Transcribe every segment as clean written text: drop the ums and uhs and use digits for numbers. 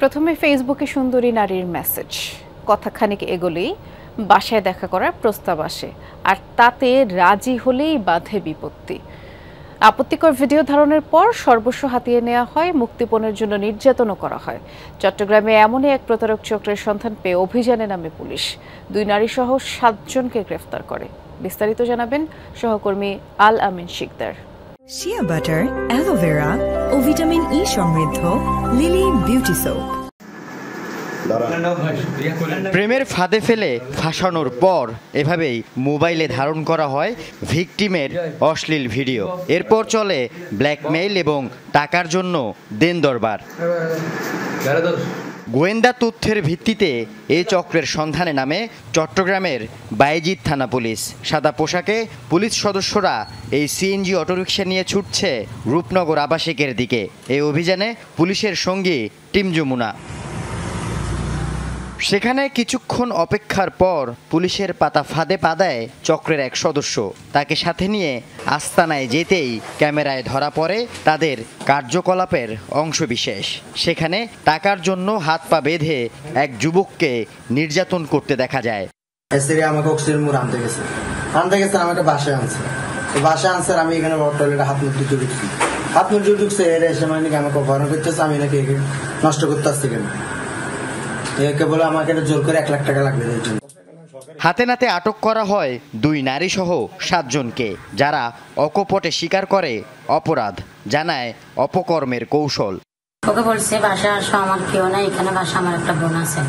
প্রথমে ফেসবুকে সুন্দরী নারীর মেসেজ, কথাখানিক এগোলেই বাসায় দেখা করার প্রস্তাব আসে, আর তাতে রাজি হলেই বাধে বিপত্তি। আপত্তিকর ভিডিও ধারণের পর সর্বস্ব হাতিয়ে নেওয়া হয়, মুক্তিপণের জন্য নির্যাতনও করা হয়। চট্টগ্রামে এমনই এক প্রতারক চক্রের সন্ধান পেয়ে অভিযানে নামে পুলিশ। 2 নারীসহ 7 জনকে গ্রেফতার করে। বিস্তারিত জানাবেন সহকর্মী আল আমিন শিকদার। শিয়া বাটার, অ্যালোভেরা ও ভিটামিন ই সমৃদ্ধ লিলি বিউটি সোপ। প্রেমের ফাঁদে ফেলে ফাঁসানোর পর এভাবেই মোবাইলে ধারণ করা হয় ভিকটিমের অশ্লীল ভিডিও। এরপর চলে ব্ল্যাকমেইল এবং টাকার জন্য দেন দরবার। গোয়েন্দা তথ্যের ভিত্তিতে এই চক্রের সন্ধানে নামে চট্টগ্রামের বায়েজিদ থানা পুলিশ। সাদা পোশাকে পুলিশ সদস্যরা এই সিএনজি অটোরিকশা নিয়ে ছুটছে রূপনগর আবাসিকের দিকে। এই অভিযানে পুলিশের সঙ্গী টিম যমুনা। সেখানে কিছুক্ষণ অপেক্ষার পর পুলিশের পাতা ফাঁদে পা দেয় চক্রের এক সদস্য। তাকে সাথে নিয়ে আস্তানায় যেতেই ক্যামেরায় ধরা পড়ে তাদের কার্যকলাপের অংশবিশেষ। সেখানে টাকার জন্য হাত পা বেঁধে এক যুবককে নির্যাতন করতে দেখা যায়। আমাকে অক্সিজেন আনতে গেছে আমাকে বাসায় আনছে। আমি এখানে টয়লেটে হাত মুখ ঢুকছে এরা এসে মানে আমাকে অপহরণ করতেছে। আমি নাকি নষ্ট করতে আসছি কেন, বলে আমাকে জোর করে 1 লাখ টাকা লাগবে। হাতে নাতে আটক করা হয় 2 নারী সহ 7 জনকে, যারা অকপটে স্বীকার করে অপরাধ, জানায় অপকর্মের কৌশল। ওকে বলছে বাসা আসো, আমার কেউ নাই এখানে, বাসা আমার একটা বোন আছে,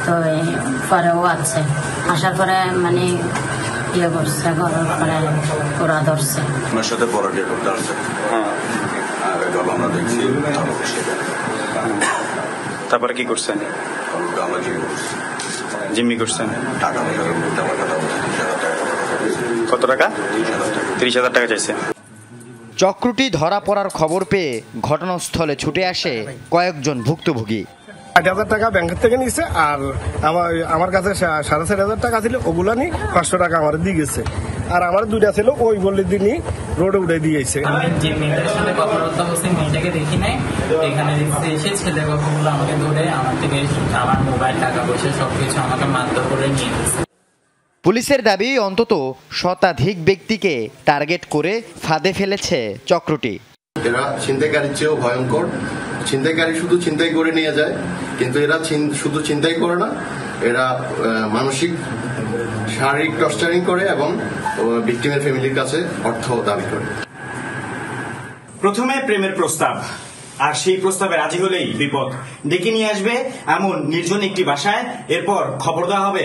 তো পরে ও আছে। আসার পরে মানে ইয়ে করছে, ঘরের পরে ওরা ধরছে। আমার সাথে পরাটি করতে আসছে। আমরা দেখছি তারপরে কি করছেন? জিম্মি করছেন। কত টাকা? 30,000 টাকা চাইছে। চক্রটি ধরা পড়ার খবর পেয়ে ঘটনাস্থলে ছুটে আসে কয়েকজন ভুক্তভোগী। 8,000 টাকা ব্যাংকের থেকে নিচ্ছে, আর আমার কাছে 4,500 টাকা ছিল, ওগুলা নিয়ে 500 টাকা আমার দিয়ে গেছে। আর আমার 2টা ছিল, ওই বলে দিনই রোডে উঠে দিয়েছে। আমি যে মেয়েটার সাথে কথাবার্তা বলছি, মেয়েটাকে দেখি নাই, এখানে এসে ছেলে কথাগুলো আমাকে ধরে আমার থেকে আমার মোবাইল, টাকা পয়সা সবকিছু আমাকে মারধর করে নিয়ে গেছে। পুলিশের দাবি অন্তত শতাধিক ব্যক্তিকে টার্গেট করে ফাঁদে ফেলেছে চক্রটি। এরা ছিনতাইকারীর চেয়েও ভয়ঙ্কর। ছিনতাইকারী শুধু ছিনতাই করে নিয়ে যায়, কিন্তু এরা শুধু ছিনতাই করে না, এরা মানসিক শারীরিক টর্চারিং করে এবং ভিকটিমের ফ্যামিলির কাছে অর্থ দাবি করে। প্রথমে প্রেমের প্রস্তাব, আর সেই প্রস্তাবে রাজি হলেই বিপদ ডেকে নিয়ে আসবে এমন নির্জন একটি বাসায়। এরপর খবর দেওয়া হবে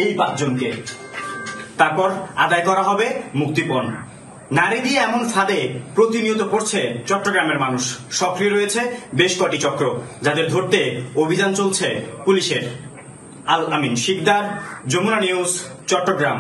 এই 5 জনকে, তারপর আদায় করা হবে মুক্তিপণ। নারী দিয়ে এমন ফাঁদে প্রতিনিয়ত পড়ছে চট্টগ্রামের মানুষ। সক্রিয় রয়েছে বেশ কটি চক্র, যাদের ধরতে অভিযান চলছে পুলিশের। আল আমিন শিকদার, যমুনা নিউজ, চট্টগ্রাম।